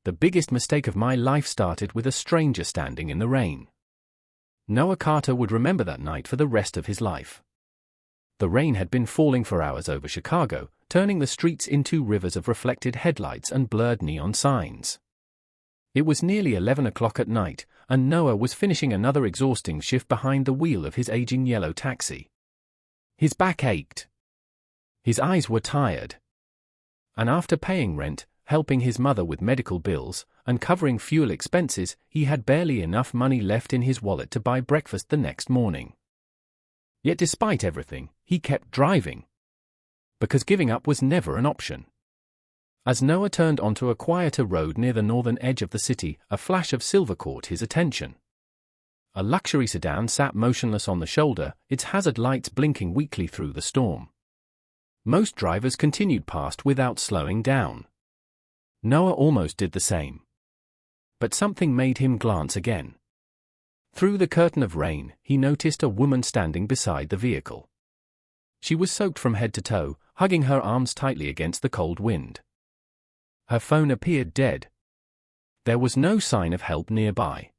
The biggest mistake of my life started with a stranger standing in the rain. Noah Carter would remember that night for the rest of his life. The rain had been falling for hours over Chicago, turning the streets into rivers of reflected headlights and blurred neon signs. It was nearly 11 o'clock at night, and Noah was finishing another exhausting shift behind the wheel of his aging yellow taxi. His back ached. His eyes were tired. And after paying rent, helping his mother with medical bills, and covering fuel expenses, he had barely enough money left in his wallet to buy breakfast the next morning. Yet despite everything, he kept driving. Because giving up was never an option. As Noah turned onto a quieter road near the northern edge of the city, a flash of silver caught his attention. A luxury sedan sat motionless on the shoulder, its hazard lights blinking weakly through the storm. Most drivers continued past without slowing down. Noah almost did the same. But something made him glance again. Through the curtain of rain, he noticed a woman standing beside the vehicle. She was soaked from head to toe, hugging her arms tightly against the cold wind. Her phone appeared dead. There was no sign of help nearby.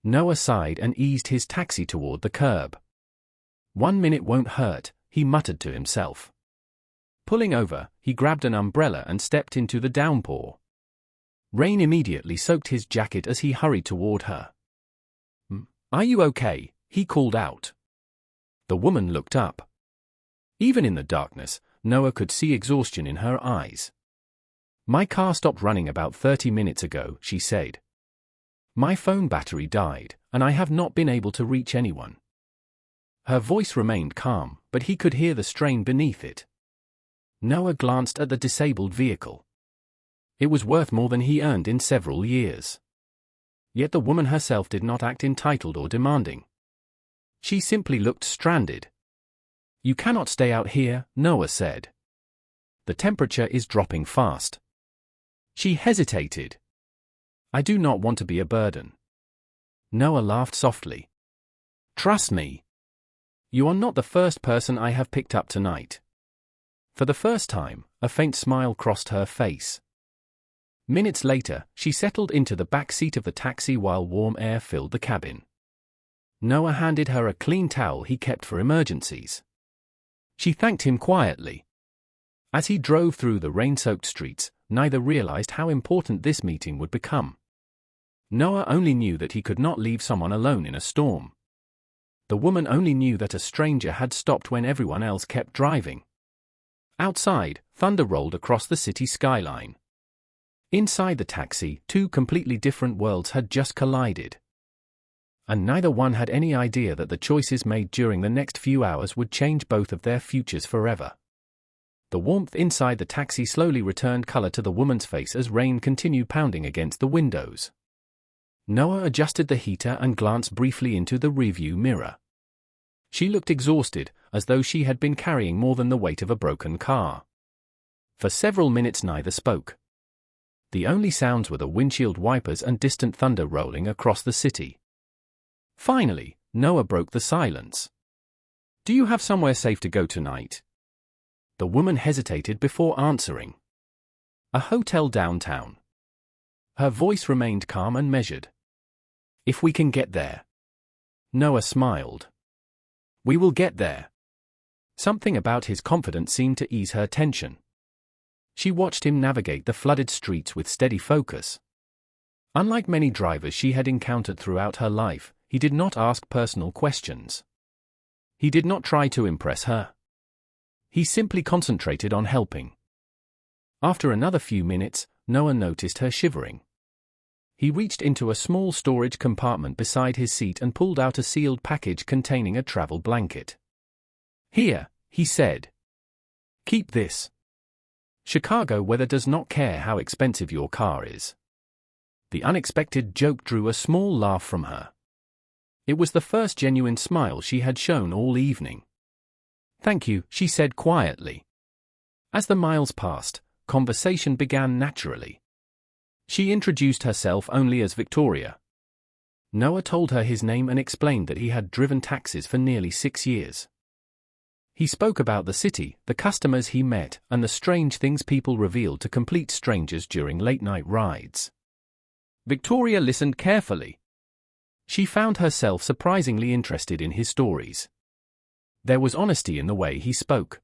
Noah sighed and eased his taxi toward the curb. 1 minute won't hurt, he muttered to himself. Pulling over, he grabbed an umbrella and stepped into the downpour. Rain immediately soaked his jacket as he hurried toward her. "Are you okay?" he called out. The woman looked up. Even in the darkness, Noah could see exhaustion in her eyes. "My car stopped running about 30 minutes ago," she said. "My phone battery died, and I have not been able to reach anyone." Her voice remained calm, but he could hear the strain beneath it. Noah glanced at the disabled vehicle. It was worth more than he earned in several years. Yet the woman herself did not act entitled or demanding. She simply looked stranded. "You cannot stay out here," Noah said. "The temperature is dropping fast." She hesitated. "I do not want to be a burden." Noah laughed softly. "Trust me. You are not the first person I have picked up tonight." For the first time, a faint smile crossed her face. Minutes later, she settled into the back seat of the taxi while warm air filled the cabin. Noah handed her a clean towel he kept for emergencies. She thanked him quietly. As he drove through the rain-soaked streets, neither realized how important this meeting would become. Noah only knew that he could not leave someone alone in a storm. The woman only knew that a stranger had stopped when everyone else kept driving. Outside, thunder rolled across the city skyline. Inside the taxi, two completely different worlds had just collided. And neither one had any idea that the choices made during the next few hours would change both of their futures forever. The warmth inside the taxi slowly returned color to the woman's face as rain continued pounding against the windows. Noah adjusted the heater and glanced briefly into the rearview mirror. She looked exhausted, as though she had been carrying more than the weight of a broken car. For several minutes neither spoke. The only sounds were the windshield wipers and distant thunder rolling across the city. Finally, Noah broke the silence. "Do you have somewhere safe to go tonight?" The woman hesitated before answering. "A hotel downtown." Her voice remained calm and measured. "If we can get there." Noah smiled. "We will get there." Something about his confidence seemed to ease her tension. She watched him navigate the flooded streets with steady focus. Unlike many drivers she had encountered throughout her life, he did not ask personal questions. He did not try to impress her. He simply concentrated on helping. After another few minutes, Noah noticed her shivering. He reached into a small storage compartment beside his seat and pulled out a sealed package containing a travel blanket. "Here," he said. "Keep this. Chicago weather does not care how expensive your car is." The unexpected joke drew a small laugh from her. It was the first genuine smile she had shown all evening. "Thank you," she said quietly. As the miles passed, conversation began naturally. She introduced herself only as Victoria. Noah told her his name and explained that he had driven taxis for nearly 6 years. He spoke about the city, the customers he met, and the strange things people revealed to complete strangers during late-night rides. Victoria listened carefully. She found herself surprisingly interested in his stories. There was honesty in the way he spoke.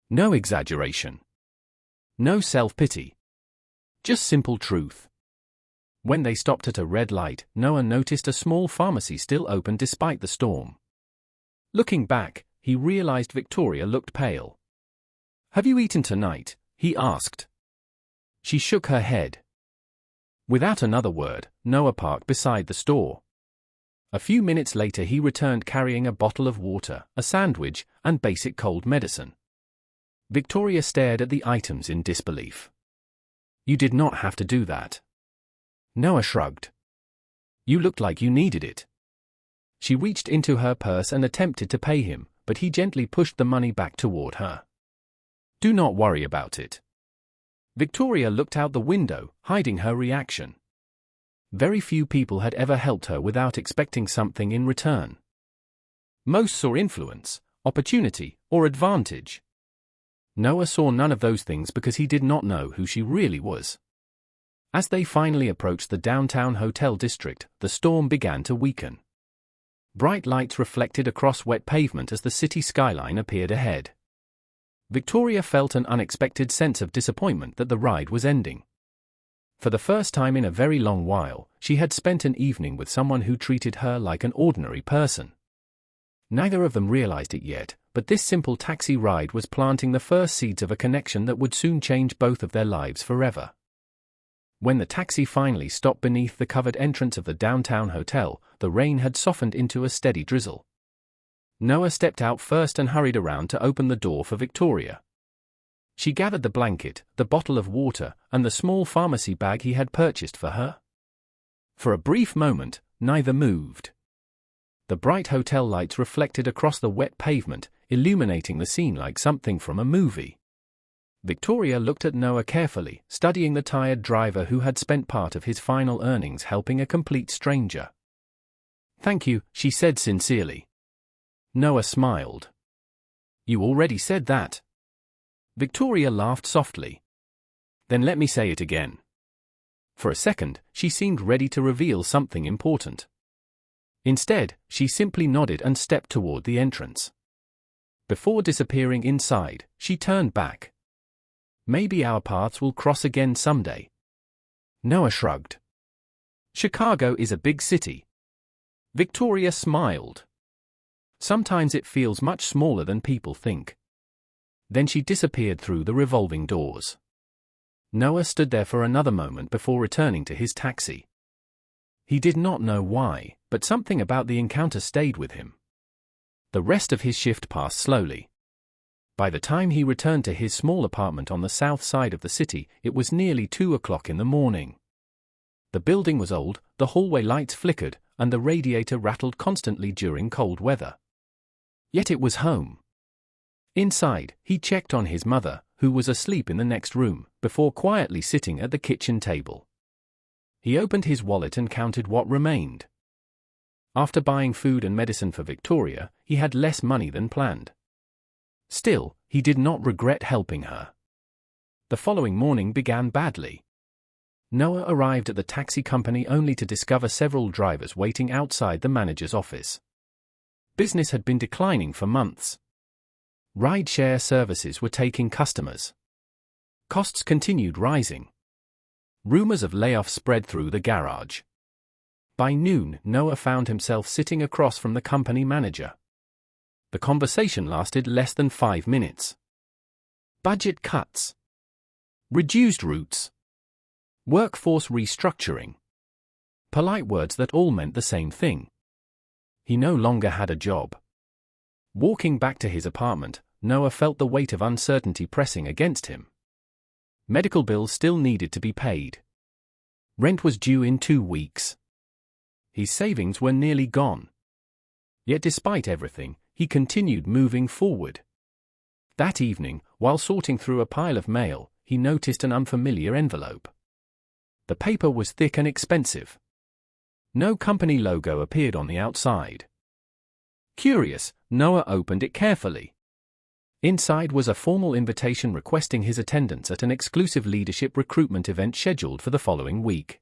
No exaggeration. No self-pity. Just simple truth. When they stopped at a red light, Noah noticed a small pharmacy still open despite the storm. Looking back, he realized Victoria looked pale. "Have you eaten tonight?" he asked. She shook her head. Without another word, Noah parked beside the store. A few minutes later he returned carrying a bottle of water, a sandwich, and basic cold medicine. Victoria stared at the items in disbelief. "You did not have to do that." Noah shrugged. "You looked like you needed it." She reached into her purse and attempted to pay him, but he gently pushed the money back toward her. "Do not worry about it." Victoria looked out the window, hiding her reaction. Very few people had ever helped her without expecting something in return. Most saw influence, opportunity, or advantage. Noah saw none of those things because he did not know who she really was. As they finally approached the downtown hotel district, the storm began to weaken. Bright lights reflected across wet pavement as the city skyline appeared ahead. Victoria felt an unexpected sense of disappointment that the ride was ending. For the first time in a very long while, she had spent an evening with someone who treated her like an ordinary person. Neither of them realized it yet, but this simple taxi ride was planting the first seeds of a connection that would soon change both of their lives forever. When the taxi finally stopped beneath the covered entrance of the downtown hotel, the rain had softened into a steady drizzle. Noah stepped out first and hurried around to open the door for Victoria. She gathered the blanket, the bottle of water, and the small pharmacy bag he had purchased for her. For a brief moment, neither moved. The bright hotel lights reflected across the wet pavement, illuminating the scene like something from a movie. Victoria looked at Noah carefully, studying the tired driver who had spent part of his final earnings helping a complete stranger. "Thank you," she said sincerely. Noah smiled. "You already said that." Victoria laughed softly. "Then let me say it again." For a second, she seemed ready to reveal something important. Instead, she simply nodded and stepped toward the entrance. Before disappearing inside, she turned back. "Maybe our paths will cross again someday." Noah shrugged. "Chicago is a big city." Victoria smiled. "Sometimes it feels much smaller than people think." Then she disappeared through the revolving doors. Noah stood there for another moment before returning to his taxi. He did not know why, but something about the encounter stayed with him. The rest of his shift passed slowly. By the time he returned to his small apartment on the south side of the city, it was nearly 2 o'clock in the morning. The building was old, the hallway lights flickered, and the radiator rattled constantly during cold weather. Yet it was home. Inside, he checked on his mother, who was asleep in the next room, before quietly sitting at the kitchen table. He opened his wallet and counted what remained. After buying food and medicine for Victoria, he had less money than planned. Still, he did not regret helping her. The following morning began badly. Noah arrived at the taxi company only to discover several drivers waiting outside the manager's office. Business had been declining for months. Ride-share services were taking customers. Costs continued rising. Rumors of layoffs spread through the garage. By noon, Noah found himself sitting across from the company manager. The conversation lasted less than 5 minutes. Budget cuts. Reduced routes. Workforce restructuring. Polite words that all meant the same thing. He no longer had a job. Walking back to his apartment, Noah felt the weight of uncertainty pressing against him. Medical bills still needed to be paid. Rent was due in 2 weeks. His savings were nearly gone. Yet despite everything, he continued moving forward. That evening, while sorting through a pile of mail, he noticed an unfamiliar envelope. The paper was thick and expensive. No company logo appeared on the outside. Curious, Noah opened it carefully. Inside was a formal invitation requesting his attendance at an exclusive leadership recruitment event scheduled for the following week.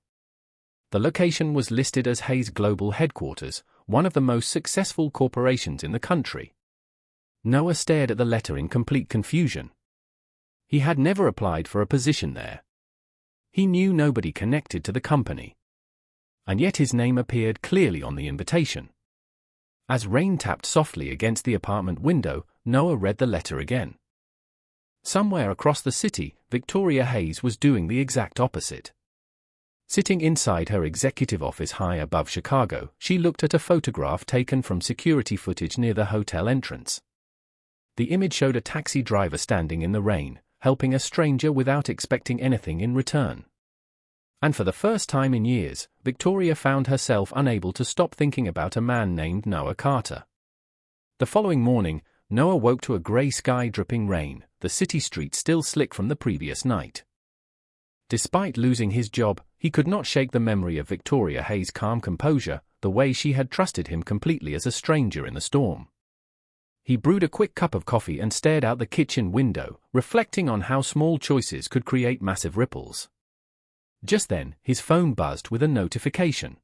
The location was listed as Hayes Global Headquarters, one of the most successful corporations in the country. Noah stared at the letter in complete confusion. He had never applied for a position there. He knew nobody connected to the company. And yet his name appeared clearly on the invitation. As rain tapped softly against the apartment window, Noah read the letter again. Somewhere across the city, Victoria Hayes was doing the exact opposite. Sitting inside her executive office high above Chicago, she looked at a photograph taken from security footage near the hotel entrance. The image showed a taxi driver standing in the rain, helping a stranger without expecting anything in return. And for the first time in years, Victoria found herself unable to stop thinking about a man named Noah Carter. The following morning, Noah woke to a grey sky dripping rain, the city streets still slick from the previous night. Despite losing his job, he could not shake the memory of Victoria Hayes' calm composure, the way she had trusted him completely as a stranger in the storm. He brewed a quick cup of coffee and stared out the kitchen window, reflecting on how small choices could create massive ripples. Just then, his phone buzzed with a notification.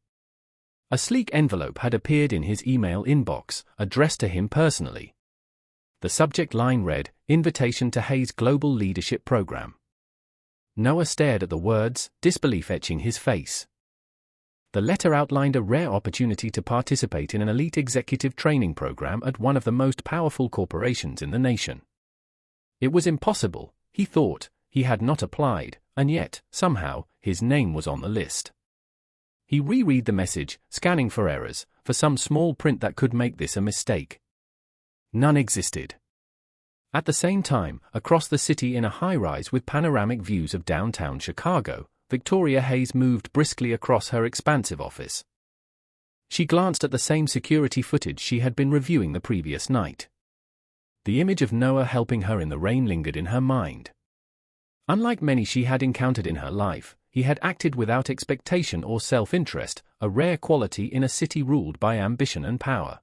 A sleek envelope had appeared in his email inbox, addressed to him personally. The subject line read, "Invitation to Hayes Global Leadership Program." Noah stared at the words, disbelief etching his face. The letter outlined a rare opportunity to participate in an elite executive training program at one of the most powerful corporations in the nation. It was impossible, he thought. He had not applied, and yet, somehow, his name was on the list. He reread the message, scanning for errors, for some small print that could make this a mistake. None existed. At the same time, across the city in a high-rise with panoramic views of downtown Chicago, Victoria Hayes moved briskly across her expansive office. She glanced at the same security footage she had been reviewing the previous night. The image of Noah helping her in the rain lingered in her mind. Unlike many she had encountered in her life, he had acted without expectation or self-interest, a rare quality in a city ruled by ambition and power.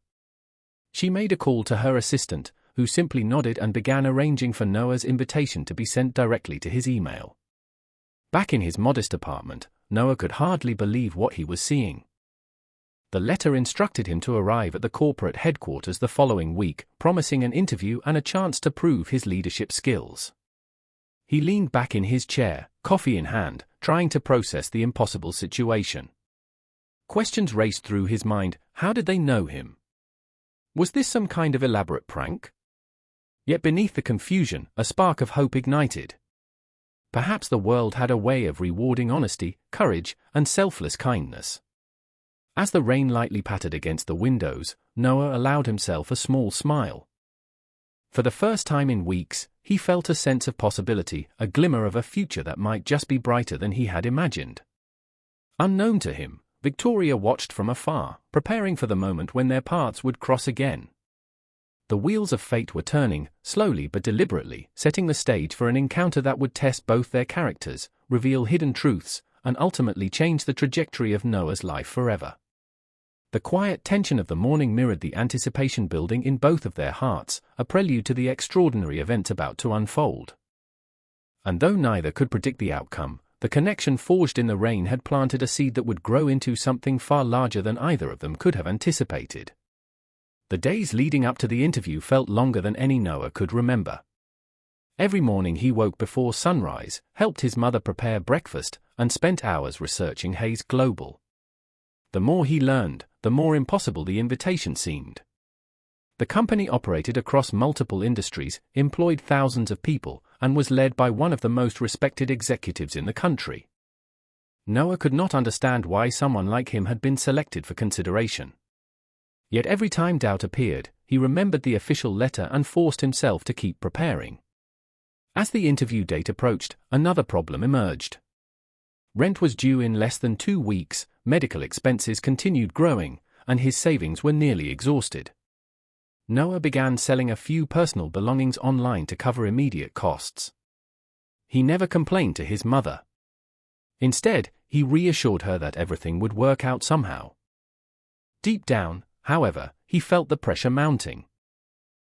She made a call to her assistant, who simply nodded and began arranging for Noah's invitation to be sent directly to his email. Back in his modest apartment, Noah could hardly believe what he was seeing. The letter instructed him to arrive at the corporate headquarters the following week, promising an interview and a chance to prove his leadership skills. He leaned back in his chair, coffee in hand, trying to process the impossible situation. Questions raced through his mind. How did they know him? Was this some kind of elaborate prank? Yet beneath the confusion, a spark of hope ignited. Perhaps the world had a way of rewarding honesty, courage, and selfless kindness. As the rain lightly pattered against the windows, Noah allowed himself a small smile. For the first time in weeks, he felt a sense of possibility, a glimmer of a future that might just be brighter than he had imagined. Unknown to him, Victoria watched from afar, preparing for the moment when their paths would cross again. The wheels of fate were turning, slowly but deliberately, setting the stage for an encounter that would test both their characters, reveal hidden truths, and ultimately change the trajectory of Noah's life forever. The quiet tension of the morning mirrored the anticipation building in both of their hearts, a prelude to the extraordinary events about to unfold. And though neither could predict the outcome, the connection forged in the rain had planted a seed that would grow into something far larger than either of them could have anticipated. The days leading up to the interview felt longer than any Noah could remember. Every morning he woke before sunrise, helped his mother prepare breakfast, and spent hours researching Hayes Global. The more he learned, the more impossible the invitation seemed. The company operated across multiple industries, employed thousands of people, and was led by one of the most respected executives in the country. Noah could not understand why someone like him had been selected for consideration. Yet every time doubt appeared, he remembered the official letter and forced himself to keep preparing. As the interview date approached, another problem emerged. Rent was due in less than 2 weeks, medical expenses continued growing, and his savings were nearly exhausted. Noah began selling a few personal belongings online to cover immediate costs. He never complained to his mother. Instead, he reassured her that everything would work out somehow. Deep down, however, he felt the pressure mounting.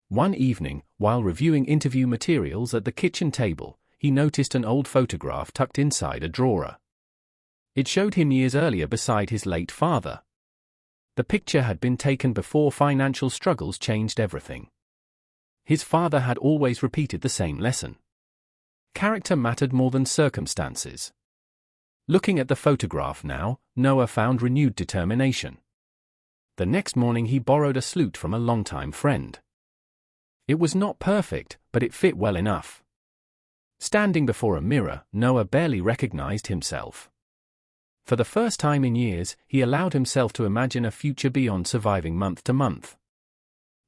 One evening, while reviewing interview materials at the kitchen table, he noticed an old photograph tucked inside a drawer. It showed him years earlier beside his late father. The picture had been taken before financial struggles changed everything. His father had always repeated the same lesson. Character mattered more than circumstances. Looking at the photograph now, Noah found renewed determination. The next morning he borrowed a slate from a longtime friend. It was not perfect, but it fit well enough. Standing before a mirror, Noah barely recognized himself. For the first time in years, he allowed himself to imagine a future beyond surviving month to month.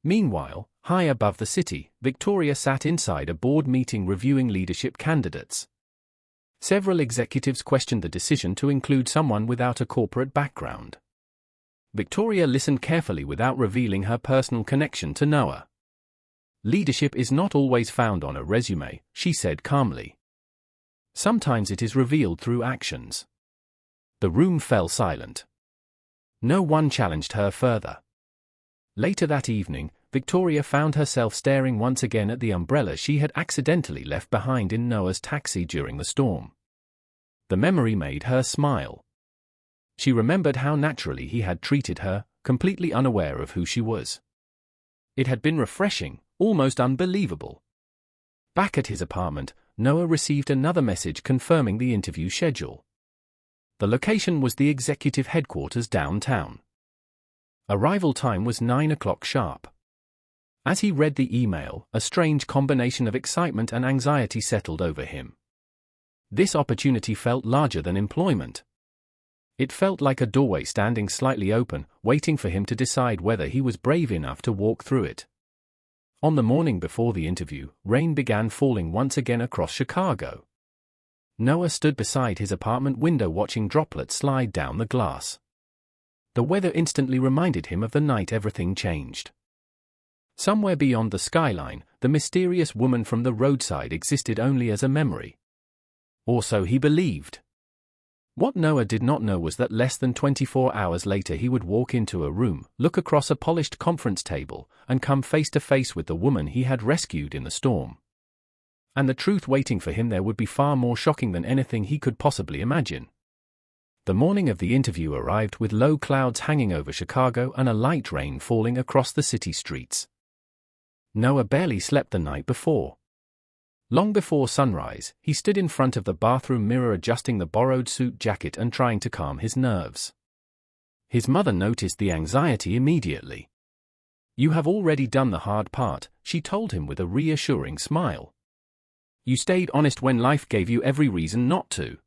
Meanwhile, high above the city, Victoria sat inside a board meeting reviewing leadership candidates. Several executives questioned the decision to include someone without a corporate background. Victoria listened carefully without revealing her personal connection to Noah. Leadership is not always found on a resume, she said calmly. Sometimes it is revealed through actions. The room fell silent. No one challenged her further. Later that evening, Victoria found herself staring once again at the umbrella she had accidentally left behind in Noah's taxi during the storm. The memory made her smile. She remembered how naturally he had treated her, completely unaware of who she was. It had been refreshing, almost unbelievable. Back at his apartment, Noah received another message confirming the interview schedule. The location was the executive headquarters downtown. Arrival time was 9 o'clock sharp. As he read the email, a strange combination of excitement and anxiety settled over him. This opportunity felt larger than employment. It felt like a doorway standing slightly open, waiting for him to decide whether he was brave enough to walk through it. On the morning before the interview, rain began falling once again across Chicago. Noah stood beside his apartment window watching droplets slide down the glass. The weather instantly reminded him of the night everything changed. Somewhere beyond the skyline, the mysterious woman from the roadside existed only as a memory. Or so he believed. What Noah did not know was that less than 24 hours later he would walk into a room, look across a polished conference table, and come face to face with the woman he had rescued in the storm. And the truth waiting for him there would be far more shocking than anything he could possibly imagine. The morning of the interview arrived with low clouds hanging over Chicago and a light rain falling across the city streets. Noah barely slept the night before. Long before sunrise, he stood in front of the bathroom mirror adjusting the borrowed suit jacket and trying to calm his nerves. His mother noticed the anxiety immediately. "You have already done the hard part," she told him with a reassuring smile. "You stayed honest when life gave you every reason not to."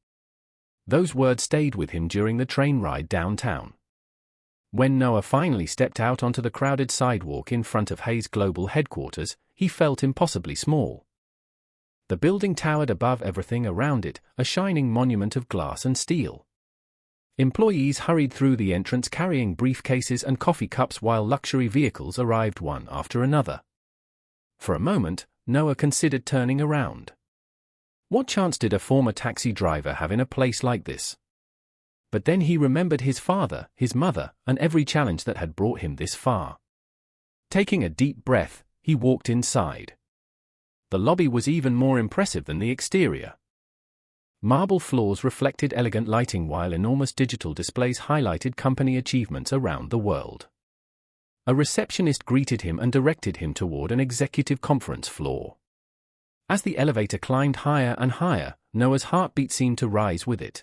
Those words stayed with him during the train ride downtown. When Noah finally stepped out onto the crowded sidewalk in front of Hayes Global headquarters, he felt impossibly small. The building towered above everything around it, a shining monument of glass and steel. Employees hurried through the entrance carrying briefcases and coffee cups while luxury vehicles arrived one after another. For a moment, Noah considered turning around. What chance did a former taxi driver have in a place like this? But then he remembered his father, his mother, and every challenge that had brought him this far. Taking a deep breath, he walked inside. The lobby was even more impressive than the exterior. Marble floors reflected elegant lighting while enormous digital displays highlighted company achievements around the world. A receptionist greeted him and directed him toward an executive conference floor. As the elevator climbed higher and higher, Noah's heartbeat seemed to rise with it.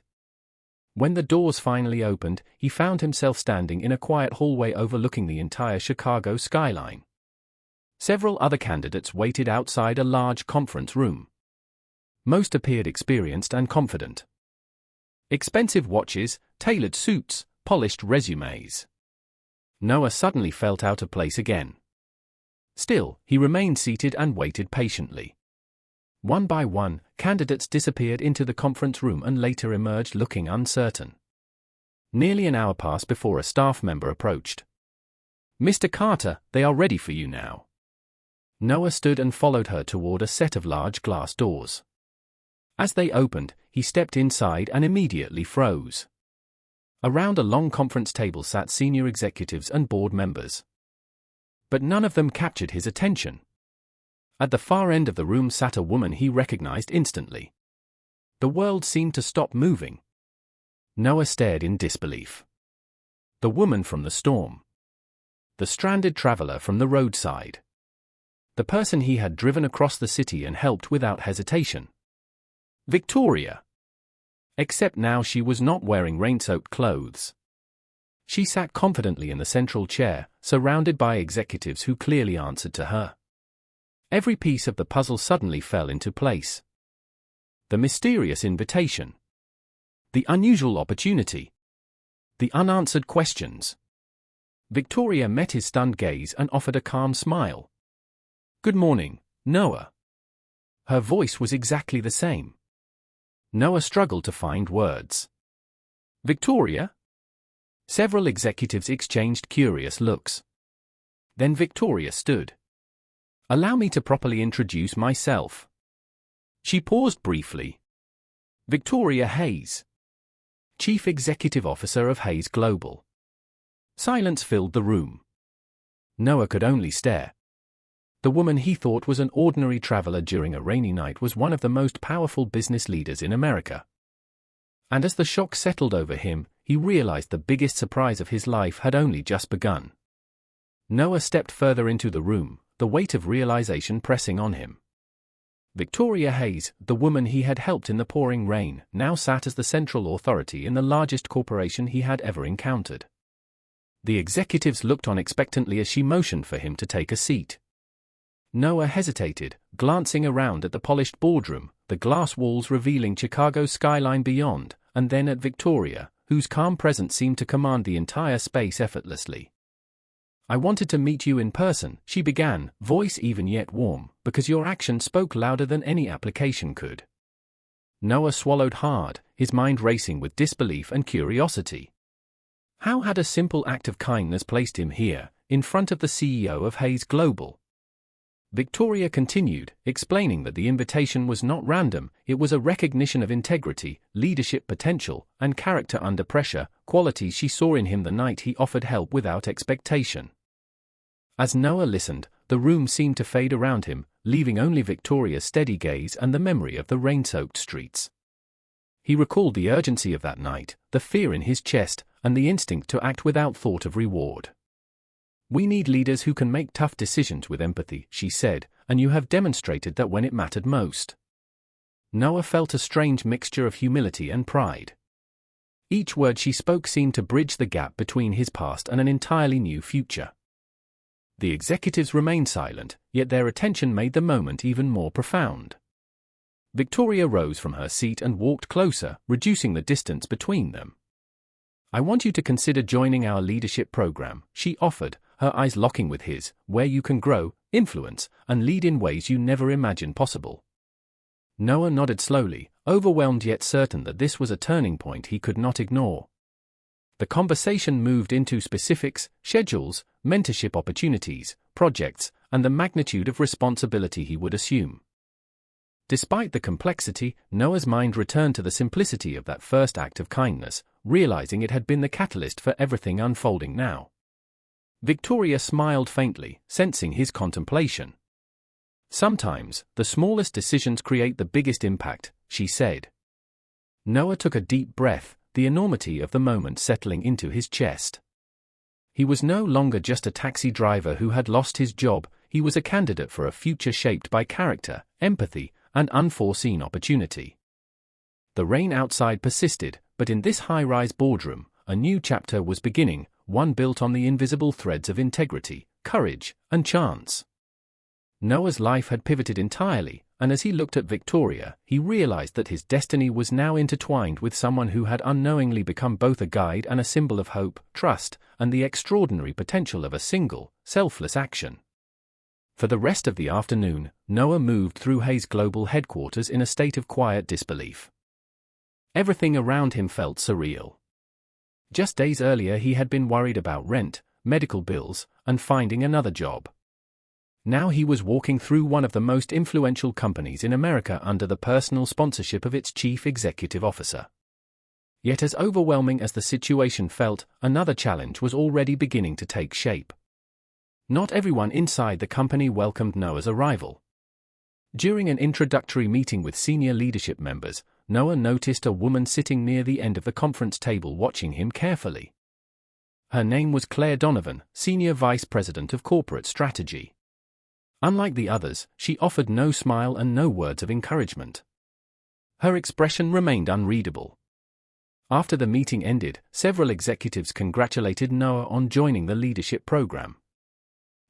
When the doors finally opened, he found himself standing in a quiet hallway overlooking the entire Chicago skyline. Several other candidates waited outside a large conference room. Most appeared experienced and confident. Expensive watches, tailored suits, polished resumes. Noah suddenly felt out of place again. Still, he remained seated and waited patiently. One by one, candidates disappeared into the conference room and later emerged looking uncertain. Nearly an hour passed before a staff member approached. "Mr. Carter, they are ready for you now." Noah stood and followed her toward a set of large glass doors. As they opened, he stepped inside and immediately froze. Around a long conference table sat senior executives and board members. But none of them captured his attention. At the far end of the room sat a woman he recognized instantly. The world seemed to stop moving. Noah stared in disbelief. The woman from the storm. The stranded traveler from the roadside. The person he had driven across the city and helped without hesitation. Victoria. Except now she was not wearing rain-soaked clothes. She sat confidently in the central chair, surrounded by executives who clearly answered to her. Every piece of the puzzle suddenly fell into place. The mysterious invitation. The unusual opportunity. The unanswered questions. Victoria met his stunned gaze and offered a calm smile. "Good morning, Noah." Her voice was exactly the same. Noah struggled to find words. "Victoria?" Several executives exchanged curious looks. Then Victoria stood. "Allow me to properly introduce myself." She paused briefly. "Victoria Hayes, Chief Executive Officer of Hayes Global." Silence filled the room. Noah could only stare. The woman he thought was an ordinary traveler during a rainy night was one of the most powerful business leaders in America. And as the shock settled over him, he realized the biggest surprise of his life had only just begun. Noah stepped further into the room, the weight of realization pressing on him. Victoria Hayes, the woman he had helped in the pouring rain, now sat as the central authority in the largest corporation he had ever encountered. The executives looked on expectantly as she motioned for him to take a seat. Noah hesitated, glancing around at the polished boardroom, the glass walls revealing Chicago's skyline beyond, and then at Victoria, whose calm presence seemed to command the entire space effortlessly. "I wanted to meet you in person," she began, voice even yet warm, "because your action spoke louder than any application could." Noah swallowed hard, his mind racing with disbelief and curiosity. How had a simple act of kindness placed him here, in front of the CEO of Hayes Global? Victoria continued, explaining that the invitation was not random, it was a recognition of integrity, leadership potential, and character under pressure, qualities she saw in him the night he offered help without expectation. As Noah listened, the room seemed to fade around him, leaving only Victoria's steady gaze and the memory of the rain-soaked streets. He recalled the urgency of that night, the fear in his chest, and the instinct to act without thought of reward. "We need leaders who can make tough decisions with empathy," she said, "and you have demonstrated that when it mattered most." Noah felt a strange mixture of humility and pride. Each word she spoke seemed to bridge the gap between his past and an entirely new future. The executives remained silent, yet their attention made the moment even more profound. Victoria rose from her seat and walked closer, reducing the distance between them. "I want you to consider joining our leadership program," she offered, her eyes locking with his, "where you can grow, influence, and lead in ways you never imagined possible." Noah nodded slowly, overwhelmed yet certain that this was a turning point he could not ignore. The conversation moved into specifics, schedules, mentorship opportunities, projects, and the magnitude of responsibility he would assume. Despite the complexity, Noah's mind returned to the simplicity of that first act of kindness, realizing it had been the catalyst for everything unfolding now. Victoria smiled faintly, sensing his contemplation. "Sometimes, the smallest decisions create the biggest impact," she said. Noah took a deep breath, the enormity of the moment settling into his chest. He was no longer just a taxi driver who had lost his job, he was a candidate for a future shaped by character, empathy, and unforeseen opportunity. The rain outside persisted, but in this high-rise boardroom, a new chapter was beginning, one built on the invisible threads of integrity, courage, and chance. Noah's life had pivoted entirely, and as he looked at Victoria, he realized that his destiny was now intertwined with someone who had unknowingly become both a guide and a symbol of hope, trust, and the extraordinary potential of a single, selfless action. For the rest of the afternoon, Noah moved through Hayes Global headquarters in a state of quiet disbelief. Everything around him felt surreal. Just days earlier he had been worried about rent, medical bills, and finding another job. Now he was walking through one of the most influential companies in America under the personal sponsorship of its chief executive officer. Yet as overwhelming as the situation felt, another challenge was already beginning to take shape. Not everyone inside the company welcomed Noah's arrival. During an introductory meeting with senior leadership members, Noah noticed a woman sitting near the end of the conference table watching him carefully. Her name was Claire Donovan, Senior Vice President of Corporate Strategy. Unlike the others, she offered no smile and no words of encouragement. Her expression remained unreadable. After the meeting ended, several executives congratulated Noah on joining the leadership program.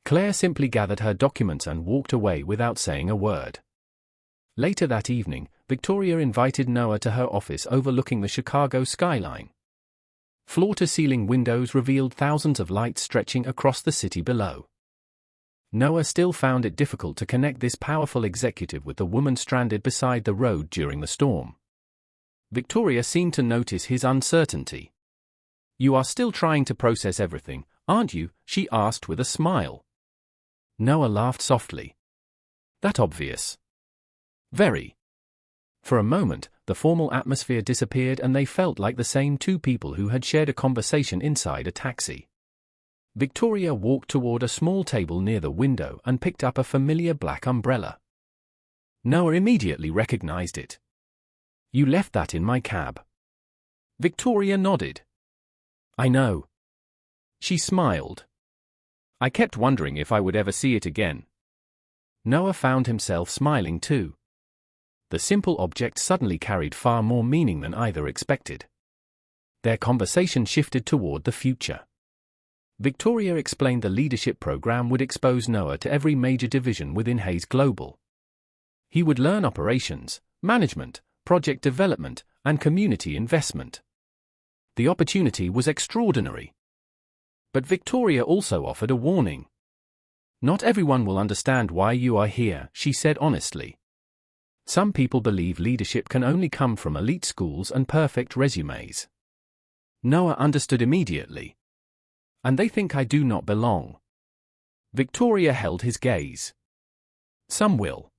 Claire simply gathered her documents and walked away without saying a word. Later that evening, Victoria invited Noah to her office overlooking the Chicago skyline. Floor-to-ceiling windows revealed thousands of lights stretching across the city below. Noah still found it difficult to connect this powerful executive with the woman stranded beside the road during the storm. Victoria seemed to notice his uncertainty. "You are still trying to process everything, aren't you?" she asked with a smile. Noah laughed softly. "That obvious?" "Very." For a moment, the formal atmosphere disappeared and they felt like the same two people who had shared a conversation inside a taxi. Victoria walked toward a small table near the window and picked up a familiar black umbrella. Noah immediately recognized it. "You left that in my cab." Victoria nodded. "I know." She smiled. "I kept wondering if I would ever see it again." Noah found himself smiling too. The simple object suddenly carried far more meaning than either expected. Their conversation shifted toward the future. Victoria explained the leadership program would expose Noah to every major division within Hays Global. He would learn operations, management, project development, and community investment. The opportunity was extraordinary. But Victoria also offered a warning. "Not everyone will understand why you are here," she said honestly. "Some people believe leadership can only come from elite schools and perfect resumes." Noah understood immediately. "And they think I do not belong." Victoria held his gaze. "Some will.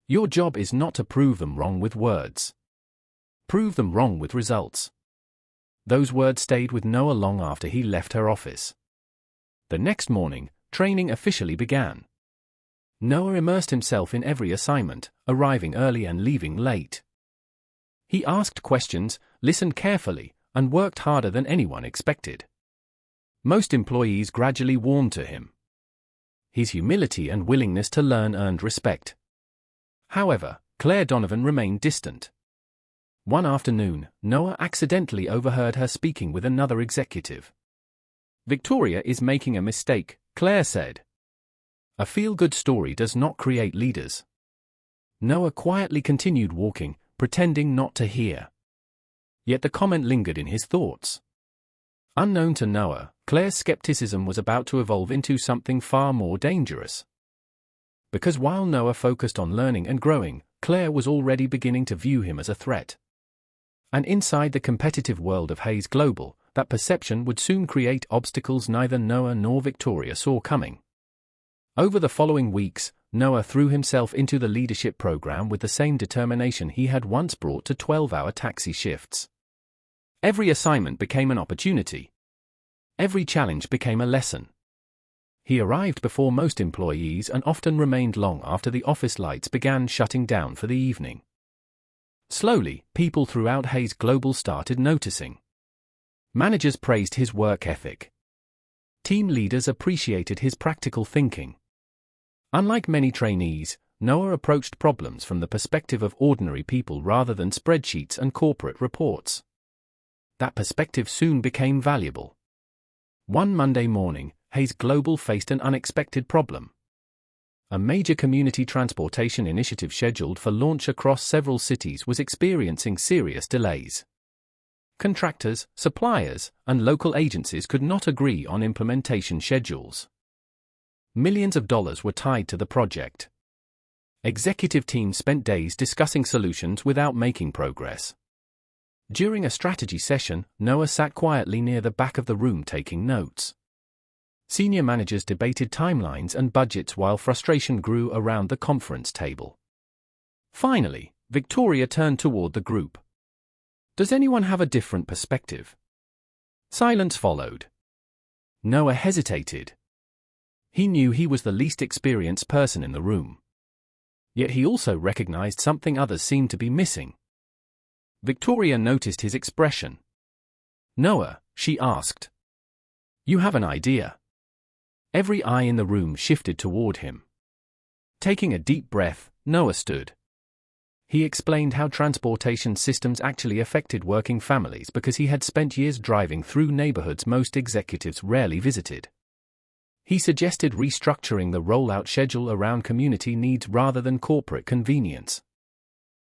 Your job is not to prove them wrong with words. Prove them wrong with results." Those words stayed with Noah long after he left her office. The next morning, training officially began. Noah immersed himself in every assignment, arriving early and leaving late. He asked questions, listened carefully, and worked harder than anyone expected. Most employees gradually warmed to him. His humility and willingness to learn earned respect. However, Claire Donovan remained distant. One afternoon, Noah accidentally overheard her speaking with another executive. "Victoria is making a mistake," Claire said. "A feel-good story does not create leaders." Noah quietly continued walking, pretending not to hear. Yet the comment lingered in his thoughts. Unknown to Noah, Claire's skepticism was about to evolve into something far more dangerous. Because while Noah focused on learning and growing, Claire was already beginning to view him as a threat. And inside the competitive world of Hays Global, that perception would soon create obstacles neither Noah nor Victoria saw coming. Over the following weeks, Noah threw himself into the leadership program with the same determination he had once brought to 12-hour taxi shifts. Every assignment became an opportunity. Every challenge became a lesson. He arrived before most employees and often remained long after the office lights began shutting down for the evening. Slowly, people throughout Hays Global started noticing. Managers praised his work ethic. Team leaders appreciated his practical thinking. Unlike many trainees, Noah approached problems from the perspective of ordinary people rather than spreadsheets and corporate reports. That perspective soon became valuable. One Monday morning, Hays Global faced an unexpected problem. A major community transportation initiative scheduled for launch across several cities was experiencing serious delays. Contractors, suppliers, and local agencies could not agree on implementation schedules. Millions of dollars were tied to the project. Executive teams spent days discussing solutions without making progress. During a strategy session, Noah sat quietly near the back of the room taking notes. Senior managers debated timelines and budgets while frustration grew around the conference table. Finally, Victoria turned toward the group. "Does anyone have a different perspective?" Silence followed. Noah hesitated. He knew he was the least experienced person in the room. Yet he also recognized something others seemed to be missing. Victoria noticed his expression. "Noah," she asked. "You have an idea?" Every eye in the room shifted toward him. Taking a deep breath, Noah stood. He explained how transportation systems actually affected working families because he had spent years driving through neighborhoods most executives rarely visited. He suggested restructuring the rollout schedule around community needs rather than corporate convenience.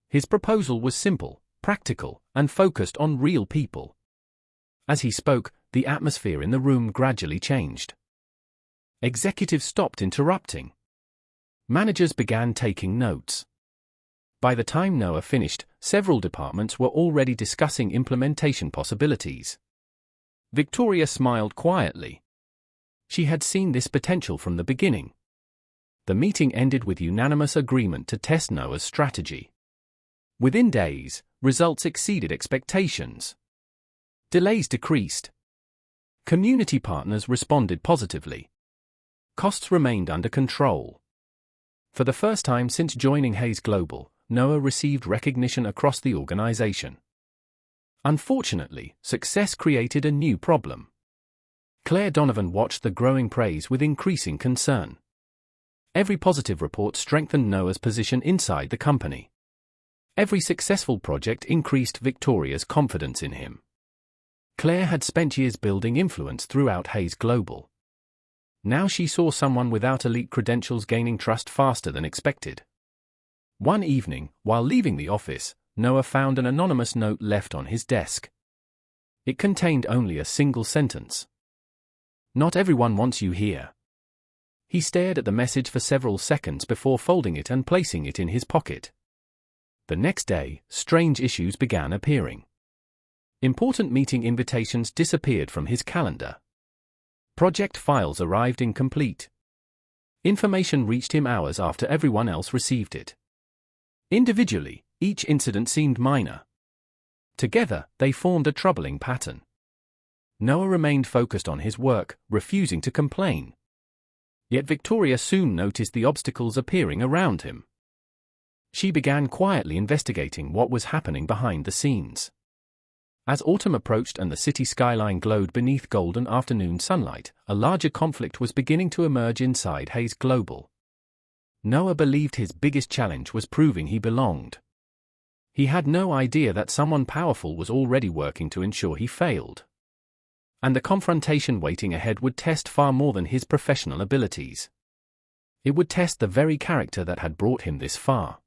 His proposal was simple, practical, and focused on real people. As he spoke, the atmosphere in the room gradually changed. Executives stopped interrupting. Managers began taking notes. By the time Noah finished, several departments were already discussing implementation possibilities. Victoria smiled quietly. She had seen this potential from the beginning. The meeting ended with unanimous agreement to test Noah's strategy. Within days, results exceeded expectations. Delays decreased. Community partners responded positively. Costs remained under control. For the first time since joining Hays Global, Noah received recognition across the organization. Unfortunately, success created a new problem. Claire Donovan watched the growing praise with increasing concern. Every positive report strengthened Noah's position inside the company. Every successful project increased Victoria's confidence in him. Claire had spent years building influence throughout Hays Global. Now she saw someone without elite credentials gaining trust faster than expected. One evening, while leaving the office, Noah found an anonymous note left on his desk. It contained only a single sentence. "Not everyone wants you here." He stared at the message for several seconds before folding it and placing it in his pocket. The next day, strange issues began appearing. Important meeting invitations disappeared from his calendar. Project files arrived incomplete. Information reached him hours after everyone else received it. Individually, each incident seemed minor. Together, they formed a troubling pattern. Noah remained focused on his work, refusing to complain. Yet Victoria soon noticed the obstacles appearing around him. She began quietly investigating what was happening behind the scenes. As autumn approached and the city skyline glowed beneath golden afternoon sunlight, a larger conflict was beginning to emerge inside Hays Global. Noah believed his biggest challenge was proving he belonged. He had no idea that someone powerful was already working to ensure he failed. And the confrontation waiting ahead would test far more than his professional abilities. It would test the very character that had brought him this far.